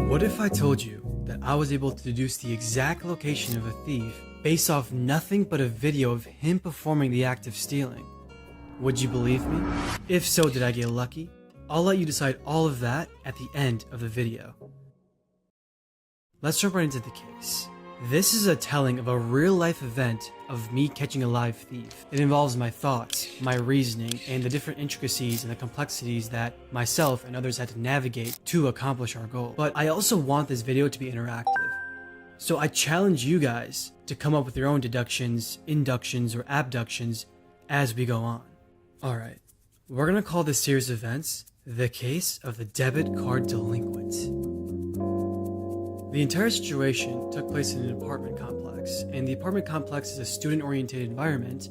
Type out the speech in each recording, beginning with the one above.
What if I told you that I was able to deduce the exact location of a thief based off nothing but a video of him performing the act of stealing? Would you believe me? If so, did I get lucky? I'll let you decide all of that at the end of the video. Let's jump right into the case. This is a telling of a real-life event of me catching a live thief. It involves my thoughts, my reasoning, and the different intricacies and the complexities that myself and others had to navigate to accomplish our goal. But I also want this video to be interactive. So I challenge you guys to come up with your own deductions, inductions, or abductions as we go on. Alright, we're gonna call this series of events the case of the Debit Card Delinquent. The entire situation took place in an apartment complex, and the apartment complex is a student-oriented environment.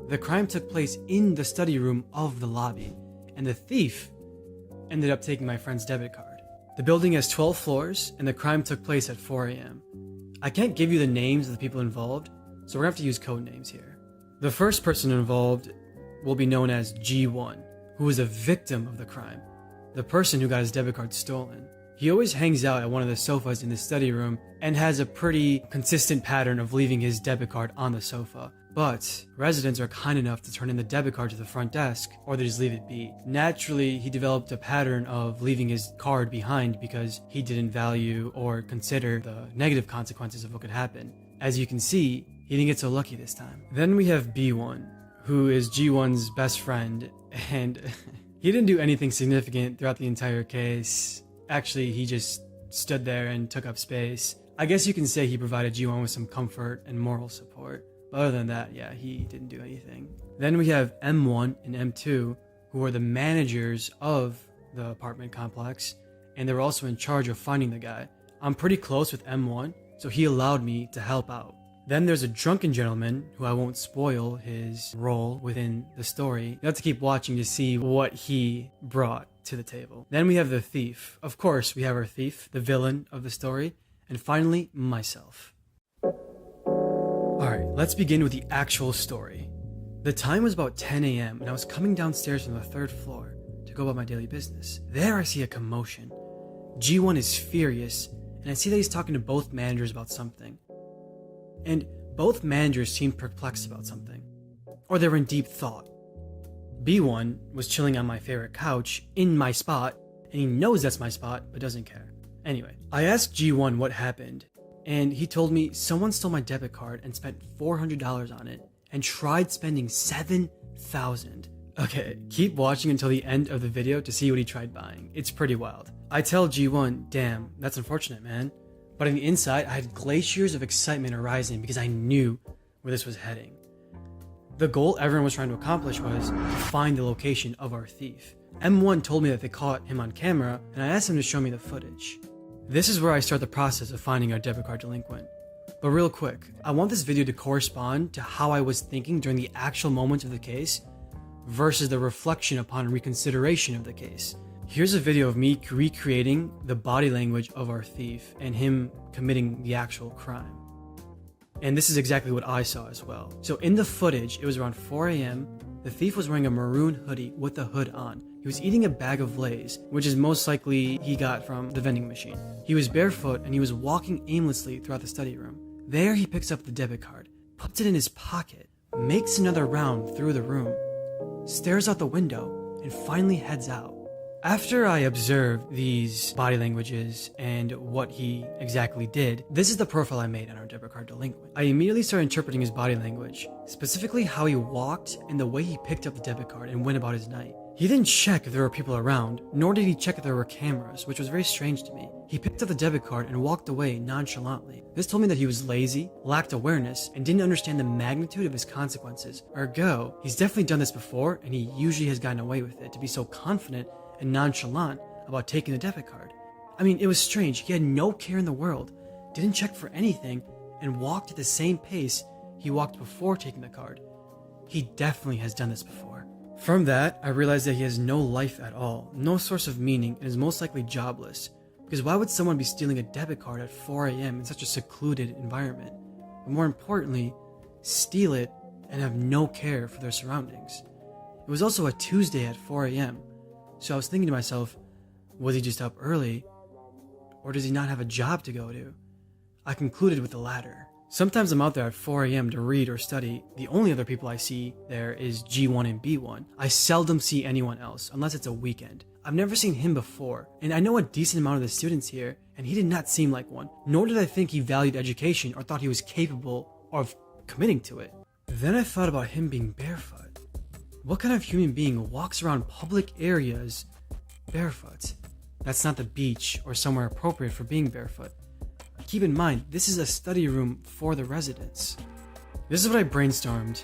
The crime took place in the study room of the lobby, and the thief ended up taking my friend's debit card. The building has 12 floors, and the crime took place at 4 a.m. I can't give you the names of the people involved, so we're gonna have to use code names here. The first person involved will be known as G1, who was a victim of the crime, the person who got his debit card stolen. He always hangs out at one of the sofas in the study room and has a pretty consistent pattern of leaving his debit card on the sofa. But residents are kind enough to turn in the debit card to the front desk, or they just leave it be. Naturally, he developed a pattern of leaving his card behind because he didn't value or consider the negative consequences of what could happen. As you can see, he didn't get so lucky this time. Then we have B1, who is G1's best friend, and he didn't do anything significant throughout the entire case. Actually, he just stood there and took up space. I guess you can say he provided G1 with some comfort and moral support. But other than that, yeah, he didn't do anything. Then we have M1 and M2, who are the managers of the apartment complex, and they were also in charge of finding the guy. I'm pretty close with M1, so he allowed me to help out. Then there's a drunken gentleman, who I won't spoil his role within the story. You have to keep watching to see what he brought to the table. Then we have the thief. Of course, we have our thief, the villain of the story. And finally, myself. Alright, let's begin with the actual story. The time was about 10 a.m. and I was coming downstairs from the 3rd floor to go about my daily business. There I see a commotion. G1 is furious, and I see that he's talking to both managers about something. And both managers seemed perplexed about something, or they were in deep thought. B1 was chilling on my favorite couch in my spot, and he knows that's my spot, but doesn't care. Anyway, I asked G1 what happened, and he told me someone stole my debit card and spent $400 on it, and tried spending $7,000. Okay, keep watching until the end of the video to see what he tried buying. It's pretty wild. I tell G1, damn, that's unfortunate, man. But on the inside, I had glaciers of excitement arising because I knew where this was heading. The goal everyone was trying to accomplish was to find the location of our thief. M1 told me that they caught him on camera, and I asked him to show me the footage. This is where I start the process of finding our debit card delinquent. But real quick, I want this video to correspond to how I was thinking during the actual moments of the case versus the reflection upon reconsideration of the case. Here's a video of me recreating the body language of our thief and him committing the actual crime. And this is exactly what I saw as well. So in the footage, it was around 4 a.m. The thief was wearing a maroon hoodie with the hood on. He was eating a bag of Lay's, which is most likely he got from the vending machine. He was barefoot and he was walking aimlessly throughout the study room. There he picks up the debit card, puts it in his pocket, makes another round through the room, stares out the window, and finally heads out. After I observed these body languages and what he exactly did, this is the profile I made on our debit card delinquent. I immediately started interpreting his body language, specifically how he walked and the way he picked up the debit card and went about his night. He didn't check if there were people around, nor did he check if there were cameras, which was very strange to me. He picked up the debit card and walked away nonchalantly. This told me that he was lazy, lacked awareness, and didn't understand the magnitude of his consequences. Ergo, he's definitely done this before, and he usually has gotten away with it to be so confident and nonchalant about taking the debit card. I mean, it was strange. He had no care in the world, didn't check for anything, and walked at the same pace he walked before taking the card. He definitely has done this before. From that, I realized that he has no life at all, no source of meaning, and is most likely jobless. Because why would someone be stealing a debit card at 4 a.m. in such a secluded environment? But more importantly, steal it and have no care for their surroundings. It was also a Tuesday at 4 a.m., So I was thinking to myself, was he just up early? Or does he not have a job to go to? I concluded with the latter. Sometimes I'm out there at 4 a.m. to read or study. The only other people I see there is G1 and B1. I seldom see anyone else, unless it's a weekend. I've never seen him before, and I know a decent amount of the students here, and he did not seem like one. Nor did I think he valued education or thought he was capable of committing to it. Then I thought about him being barefoot. What kind of human being walks around public areas barefoot? That's not the beach or somewhere appropriate for being barefoot. Keep in mind, this is a study room for the residents. This is what I brainstormed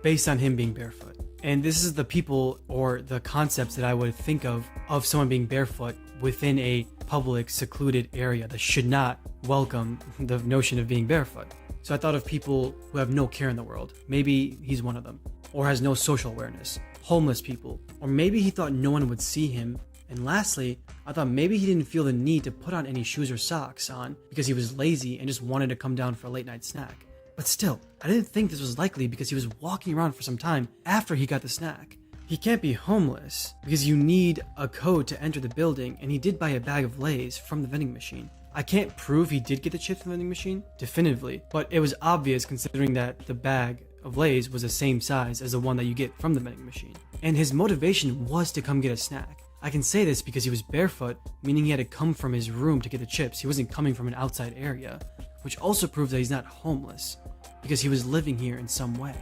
based on him being barefoot. And this is the people or the concepts that I would think of someone being barefoot within a public, secluded area that should not welcome the notion of being barefoot. So I thought of people who have no care in the world. Maybe he's one of them. Or has no social awareness. Homeless people. Or maybe he thought no one would see him. And lastly, I thought maybe he didn't feel the need to put on any shoes or socks on because he was lazy and just wanted to come down for a late night snack. But still, I didn't think this was likely because he was walking around for some time after he got the snack. He can't be homeless because you need a code to enter the building, and he did buy a bag of Lay's from the vending machine. I can't prove he did get the chips from the vending machine definitively, but it was obvious considering that the bag of Lay's was the same size as the one that you get from the vending machine. And his motivation was to come get a snack. I can say this because he was barefoot, meaning he had to come from his room to get the chips. He wasn't coming from an outside area, which also proves that he's not homeless, because he was living here in some way.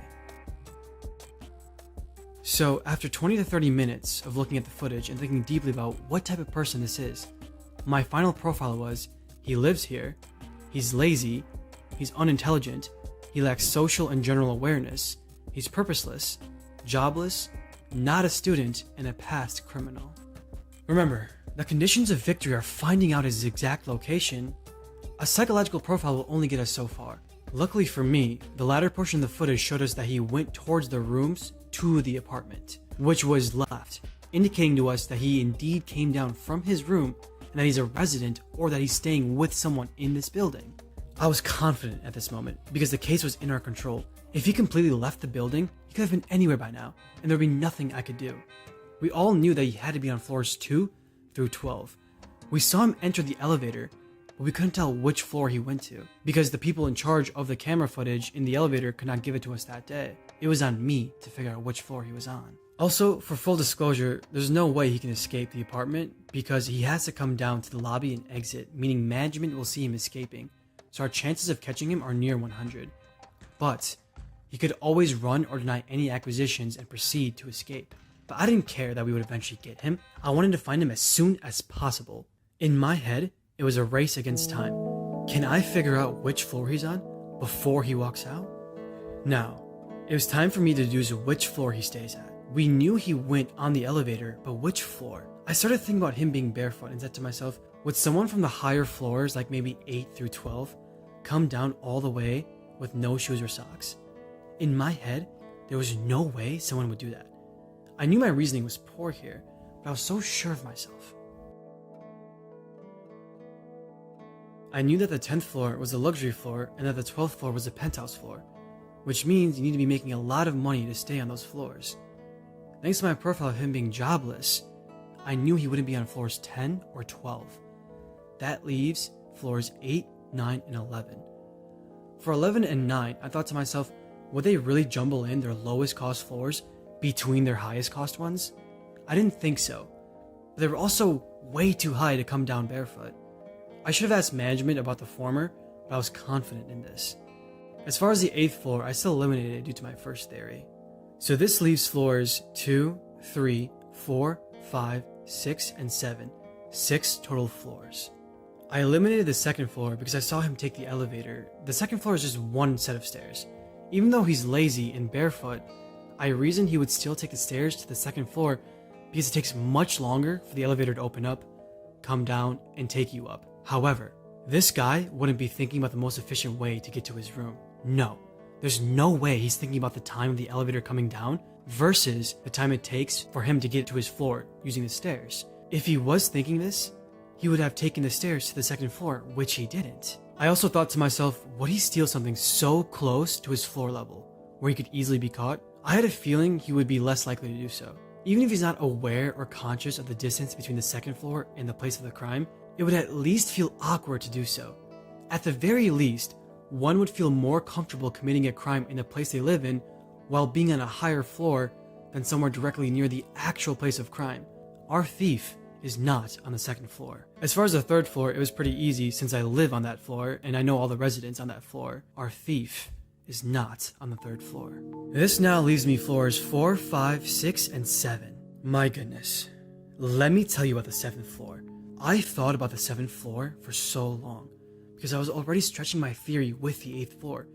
So after 20 to 30 minutes of looking at the footage and thinking deeply about what type of person this is, my final profile was, he lives here, he's lazy, he's unintelligent, he lacks social and general awareness, he's purposeless, jobless, not a student, and a past criminal. Remember, the conditions of victory are finding out his exact location. A psychological profile will only get us so far. Luckily for me, the latter portion of the footage showed us that he went towards the rooms to the apartment, which was left, indicating to us that he indeed came down from his room and that he's a resident or that he's staying with someone in this building. I was confident at this moment because the case was in our control. If he completely left the building, he could have been anywhere by now, and there would be nothing I could do. We all knew that he had to be on floors 2 through 12. We saw him enter the elevator, but we couldn't tell which floor he went to, because the people in charge of the camera footage in the elevator could not give it to us that day. It was on me to figure out which floor he was on. Also, for full disclosure, there's no way he can escape the apartment, because he has to come down to the lobby and exit, meaning management will see him escaping, so our chances of catching him are near 100. But he could always run or deny any acquisitions and proceed to escape. But I didn't care that we would eventually get him. I wanted to find him as soon as possible. In my head, it was a race against time. Can I figure out which floor he's on before he walks out? Now, it was time for me to deduce which floor he stays at. We knew he went on the elevator, but which floor? I started thinking about him being barefoot and said to myself, would someone from the higher floors, like maybe 8 through 12, come down all the way with no shoes or socks? In my head, there was no way someone would do that. I knew my reasoning was poor here, but I was so sure of myself. I knew that the 10th floor was the luxury floor and that the 12th floor was the penthouse floor, which means you need to be making a lot of money to stay on those floors. Thanks to my profile of him being jobless, I knew he wouldn't be on floors 10 or 12. That leaves floors 8, 9, and 11. For 11 and 9, I thought to myself, would they really jumble in their lowest cost floors between their highest cost ones? I didn't think so, but they were also way too high to come down barefoot. I should have asked management about the former, but I was confident in this. As far as the 8th floor, I still eliminated it due to my first theory. So this leaves floors 2, 3, 4, 5, 6, and 7. 6 total floors. I eliminated the 2nd floor because I saw him take the elevator. The 2nd floor is just one set of stairs. Even though he's lazy and barefoot, I reasoned he would still take the stairs to the 2nd floor because it takes much longer for the elevator to open up, come down, and take you up. However, this guy wouldn't be thinking about the most efficient way to get to his room. No, there's no way he's thinking about the time of the elevator coming down versus the time it takes for him to get to his floor using the stairs. If he was thinking this, he would have taken the stairs to the 2nd floor, which he didn't. I also thought to myself, would he steal something so close to his floor level where he could easily be caught? I had a feeling he would be less likely to do so. Even if he's not aware or conscious of the distance between the second floor and the place of the crime, it would at least feel awkward to do so. At the very least, one would feel more comfortable committing a crime in the place they live in while being on a higher floor than somewhere directly near the actual place of crime. Our thief is not on the second floor. As far as the third floor, it was pretty easy since I live on that floor and I know all the residents on that floor. Our thief is not on the third floor. This now leaves me floors 4, 5, 6, and 7. My goodness. Let me tell you about the 7th floor. I thought about the 7th floor for so long because I was already stretching my theory with the 8th floor.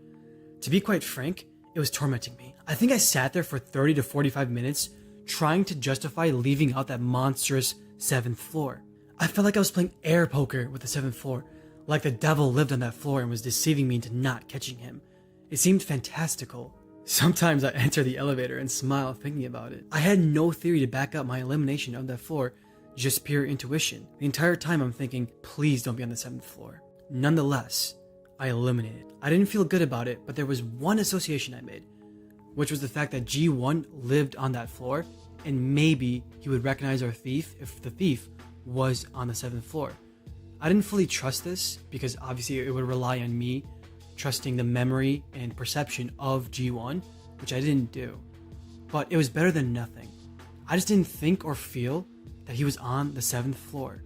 To be quite frank, it was tormenting me. I think I sat there for 30 to 45 minutes trying to justify leaving out that monstrous 7th floor. I felt like I was playing air poker with the 7th floor, like the devil lived on that floor and was deceiving me into not catching him. It seemed fantastical. Sometimes I enter the elevator and smile thinking about it. I had no theory to back up my elimination of that floor, just pure intuition. The entire time I'm thinking, please don't be on the 7th floor. Nonetheless, I eliminated. I didn't feel good about it, but there was one association I made, which was the fact that G1 lived on that floor, and maybe he would recognize our thief if the thief was on the 7th floor. I didn't fully trust this because obviously it would rely on me trusting the memory and perception of G1, which I didn't do. But it was better than nothing. I just didn't think or feel that he was on the 7th floor.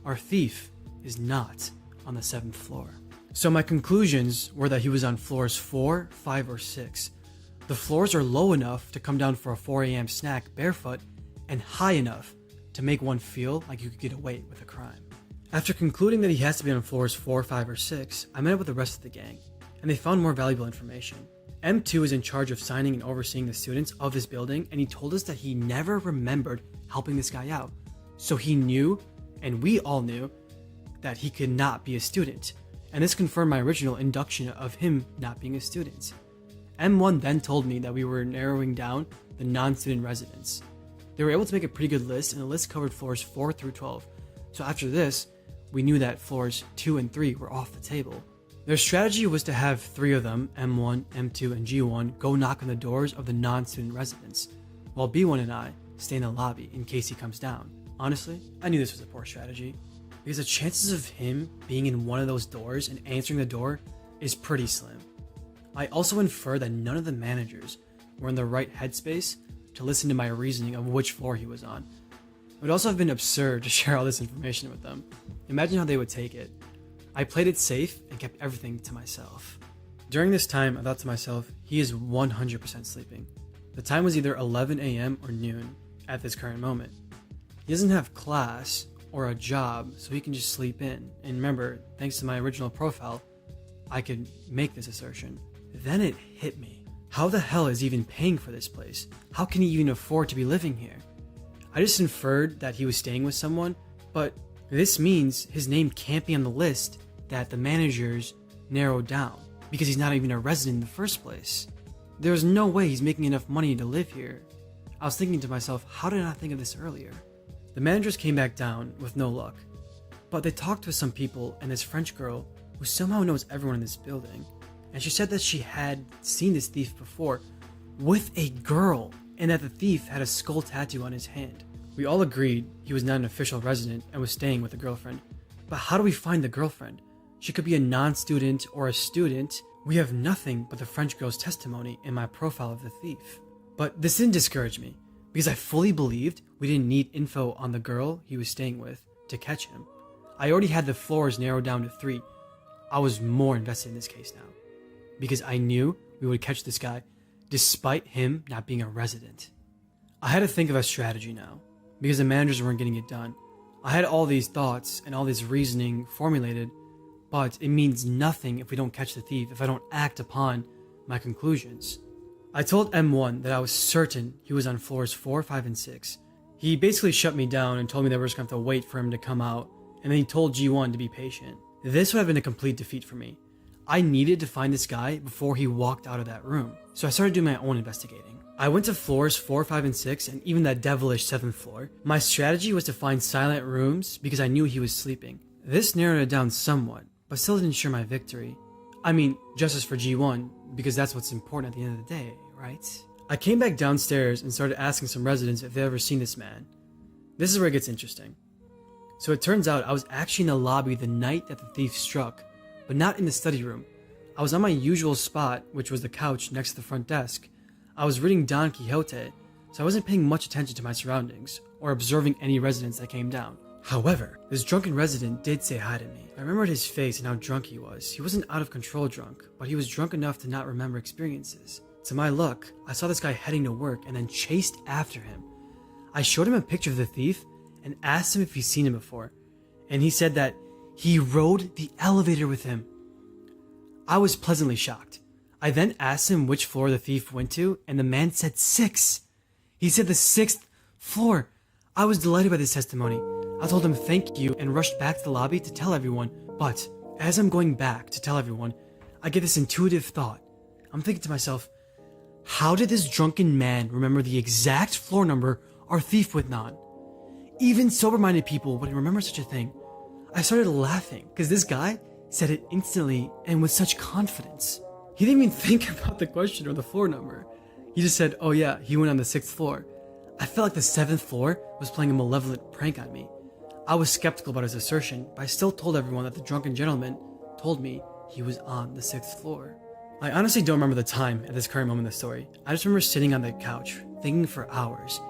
Our thief is not on the 7th floor. So my conclusions were that he was on floors 4, 5, or 6. The floors are low enough to come down for a 4 a.m. snack barefoot and high enough to make one feel like you could get away with a crime. After concluding that he has to be on floors 4, 5, or 6, I met up with the rest of the gang, and they found more valuable information. M2 is in charge of signing and overseeing the students of this building, and he told us that he never remembered helping this guy out. So he knew, and we all knew, that he could not be a student, and this confirmed my original induction of him not being a student. M1 then told me that we were narrowing down the non-student residents. They were able to make a pretty good list, and the list covered floors 4 through 12. So after this, we knew that floors 2 and 3 were off the table. Their strategy was to have 3 of them, M1, M2, and G1, go knock on the doors of the non-student residents, while B1 and I stay in the lobby in case he comes down. Honestly, I knew this was a poor strategy, because the chances of him being in one of those doors and answering the door is pretty slim. I also infer that none of the managers were in the right headspace to listen to my reasoning of which floor he was on. It would also have been absurd to share all this information with them. Imagine how they would take it. I played it safe and kept everything to myself. During this time, I thought to myself, he is 100% sleeping. The time was either 11 a.m. or noon at this current moment. He doesn't have class or a job, so he can just sleep in. And remember, thanks to my original profile, I could make this assertion. Then it hit me. How the hell is he even paying for this place? How can he even afford to be living here? I just inferred that he was staying with someone, but this means his name can't be on the list that the managers narrowed down, because he's not even a resident in the first place. There's no way he's making enough money to live here. I was thinking to myself, how did I not think of this earlier? The managers came back down with no luck, but they talked with some people and this French girl who somehow knows everyone in this building, and she said that she had seen this thief before with a girl, and that the thief had a skull tattoo on his hand. We all agreed he was not an official resident and was staying with a girlfriend. But how do we find the girlfriend? She could be a non-student or a student. We have nothing but the French girl's testimony in my profile of the thief. But this didn't discourage me, because I fully believed we didn't need info on the girl he was staying with to catch him. I already had the floors narrowed down to 3. I was more invested in this case now, because I knew we would catch this guy despite him not being a resident. I had to think of a strategy now, because the managers weren't getting it done. I had all these thoughts and all this reasoning formulated, but it means nothing if we don't catch the thief, if I don't act upon my conclusions. I told M1 that I was certain he was on floors 4, 5, and 6. He basically shut me down and told me that we're just going to have to wait for him to come out, and then he told G1 to be patient. This would have been a complete defeat for me. I needed to find this guy before he walked out of that room, so I started doing my own investigating. I went to floors 4, 5, and 6, and even that devilish 7th floor. My strategy was to find silent rooms because I knew he was sleeping. This narrowed it down somewhat, but still didn't ensure my victory. I mean, justice for G1, because that's what's important at the end of the day, right? I came back downstairs and started asking some residents if they'd ever seen this man. This is where it gets interesting. So it turns out I was actually in the lobby the night that the thief struck, but not in the study room. I was on my usual spot, which was the couch next to the front desk. I was reading Don Quixote, so I wasn't paying much attention to my surroundings or observing any residents that came down. However, this drunken resident did say hi to me. I remembered his face and how drunk he was. He wasn't out of control drunk, but he was drunk enough to not remember experiences. To my luck, I saw this guy heading to work and then chased after him. I showed him a picture of the thief and asked him if he's seen him before, and he said that he rode the elevator with him. I was pleasantly shocked. I then asked him which floor the thief went to, and the man said 6. He said the 6th floor. I was delighted by this testimony. I told him thank you and rushed back to the lobby to tell everyone, but as I'm going back to tell everyone, I get this intuitive thought. I'm thinking to myself, how did this drunken man remember the exact floor number our thief went on? Even sober-minded people wouldn't remember such a thing. I started laughing because this guy said it instantly and with such confidence. He didn't even think about the question or the floor number. He just said, oh yeah, he went on the 6th floor. I felt like the 7th floor was playing a malevolent prank on me. I was skeptical about his assertion, but I still told everyone that the drunken gentleman told me he was on the 6th floor. I honestly don't remember the time at this current moment in the story. I just remember sitting on the couch, thinking for hours.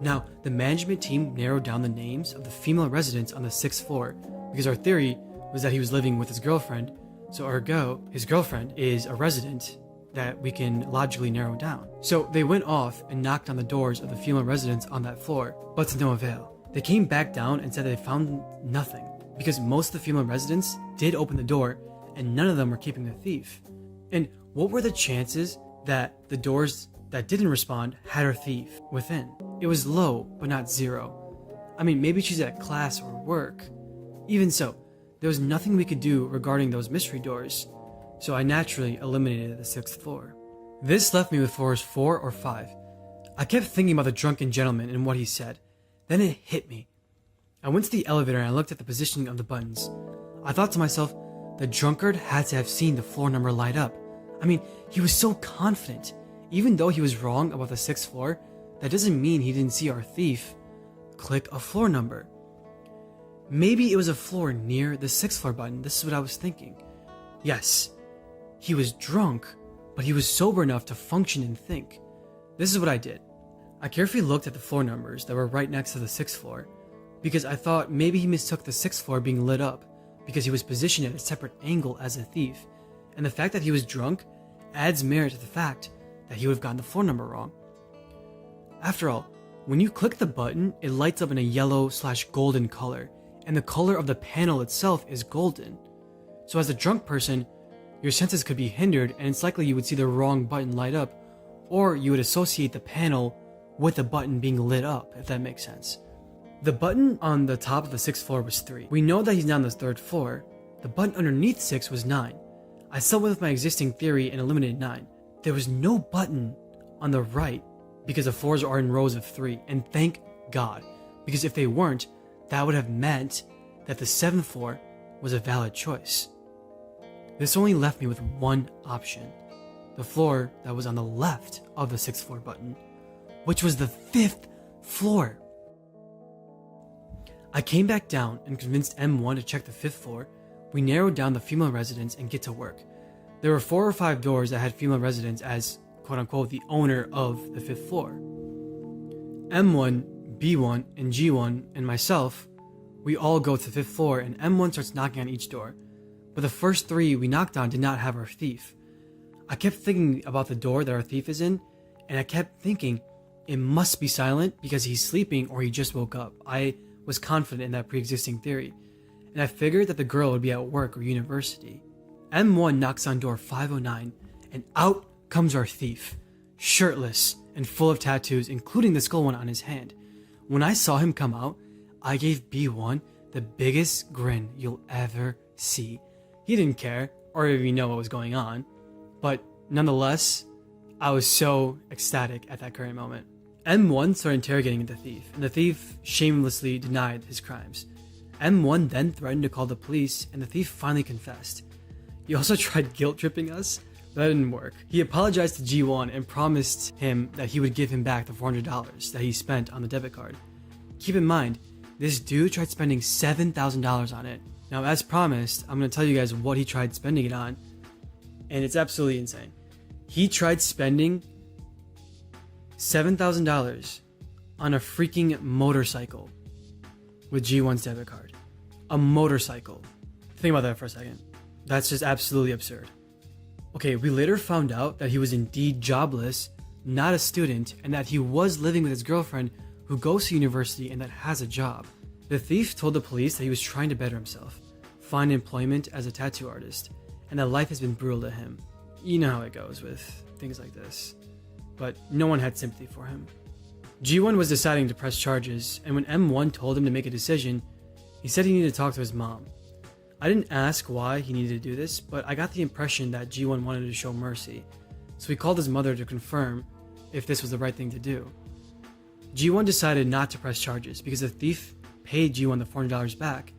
Now, the management team narrowed down the names of the female residents on the 6th floor because our theory was that he was living with his girlfriend, so ergo, his girlfriend is a resident that we can logically narrow down. So they went off and knocked on the doors of the female residents on that floor, but to no avail. They came back down and said they found nothing because most of the female residents did open the door and none of them were keeping the thief. And what were the chances that the doors that didn't respond had her thief within? It was low, but not 0. I mean, maybe she's at class or work. Even so, there was nothing we could do regarding those mystery doors, so I naturally eliminated the 6th floor. This left me with floors 4 or 5. I kept thinking about the drunken gentleman and what he said. Then it hit me. I went to the elevator and I looked at the positioning of the buttons. I thought to myself, the drunkard had to have seen the floor number light up. I mean, he was so confident. Even though he was wrong about the 6th floor, that doesn't mean he didn't see our thief click a floor number. Maybe it was a floor near the 6th floor button. This is what I was thinking. Yes, he was drunk, but he was sober enough to function and think. This is what I did. I carefully looked at the floor numbers that were right next to the 6th floor because I thought maybe he mistook the 6th floor being lit up because he was positioned at a separate angle as a thief, and the fact that he was drunk adds merit to the fact that he would have gotten the floor number wrong. After all, when you click the button, it lights up in a yellow/golden color, and the color of the panel itself is golden. So as a drunk person, your senses could be hindered and it's likely you would see the wrong button light up, or you would associate the panel with the button being lit up, if that makes sense. The button on the top of the 6th floor was 3. We know that he's not on the 3rd floor. The button underneath 6 was 9. I still went with my existing theory and eliminated 9. There was no button on the right because the floors are in rows of 3, and thank God, because if they weren't, that would have meant that the 7th floor was a valid choice. This only left me with one option, the floor that was on the left of the 6th floor button, which was the 5th floor. I came back down and convinced M1 to check the 5th floor. We narrowed down the female residents and get to work. There were 4 or 5 doors that had female residents as, quote-unquote, the owner of the 5th floor. M1, B1, and G1, and myself, we all go to the 5th floor, and M1 starts knocking on each door. But the first 3 we knocked on did not have our thief. I kept thinking about the door that our thief is in, and I kept thinking, it must be silent because he's sleeping or he just woke up. I was confident in that pre-existing theory, and I figured that the girl would be at work or university. M1 knocks on door 509, and out comes our thief, shirtless and full of tattoos, including the skull one on his hand. When I saw him come out, I gave B1 the biggest grin you'll ever see. He didn't care, or even know what was going on, but nonetheless, I was so ecstatic at that current moment. M1 started interrogating the thief, and the thief shamelessly denied his crimes. M1 then threatened to call the police, and the thief finally confessed. He also tried guilt-tripping us That didn't work. He apologized to G1 and promised him that he would give him back the $400 that he spent on the debit card. Keep in mind, this dude tried spending $7,000 on it. Now, as promised, I'm going to tell you guys what he tried spending it on, and it's absolutely insane. He tried spending $7,000 on a freaking motorcycle with G1's debit card. A motorcycle. Think about that for a second. That's just absolutely absurd. Okay, we later found out that he was indeed jobless, not a student, and that he was living with his girlfriend who goes to university and that has a job. The thief told the police that he was trying to better himself, find employment as a tattoo artist, and that life has been brutal to him. You know how it goes with things like this. But no one had sympathy for him. G1 was deciding to press charges, and when M1 told him to make a decision, he said he needed to talk to his mom. I didn't ask why he needed to do this, but I got the impression that G1 wanted to show mercy, so he called his mother to confirm if this was the right thing to do. G1 decided not to press charges because the thief paid G1 the $400 back.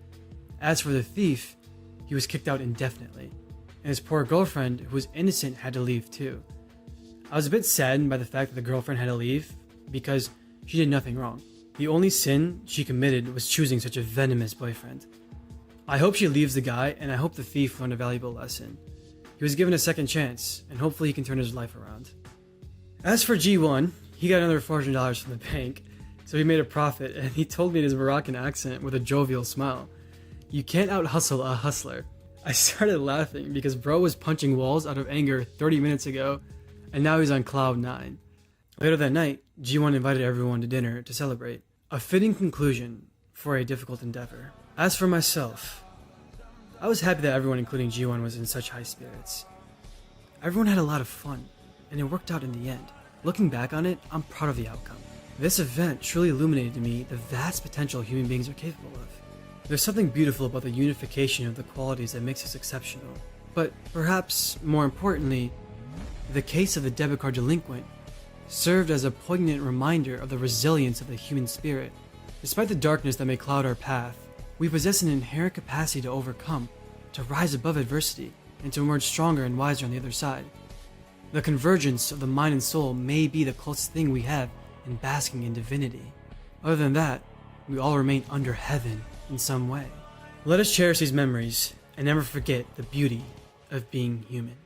As for the thief, he was kicked out indefinitely, and his poor girlfriend, who was innocent, had to leave too. I was a bit saddened by the fact that the girlfriend had to leave because she did nothing wrong. The only sin she committed was choosing such a venomous boyfriend. I hope she leaves the guy, and I hope the thief learned a valuable lesson. He was given a second chance, and hopefully he can turn his life around. As for G1, he got another $400 from the bank, so he made a profit, and he told me in his Moroccan accent with a jovial smile, "You can't out-hustle a hustler." I started laughing because bro was punching walls out of anger 30 minutes ago, and now he's on cloud 9. Later that night, G1 invited everyone to dinner to celebrate. A fitting conclusion for a difficult endeavor. As for myself, I was happy that everyone, including G1, was in such high spirits. Everyone had a lot of fun, and it worked out in the end. Looking back on it, I'm proud of the outcome. This event truly illuminated to me the vast potential human beings are capable of. There's something beautiful about the unification of the qualities that makes us exceptional. But perhaps more importantly, the case of the debit card delinquent served as a poignant reminder of the resilience of the human spirit. Despite the darkness that may cloud our path, we possess an inherent capacity to overcome, to rise above adversity, and to emerge stronger and wiser on the other side. The convergence of the mind and soul may be the closest thing we have in basking in divinity. Other than that, we all remain under heaven in some way. Let us cherish these memories and never forget the beauty of being human.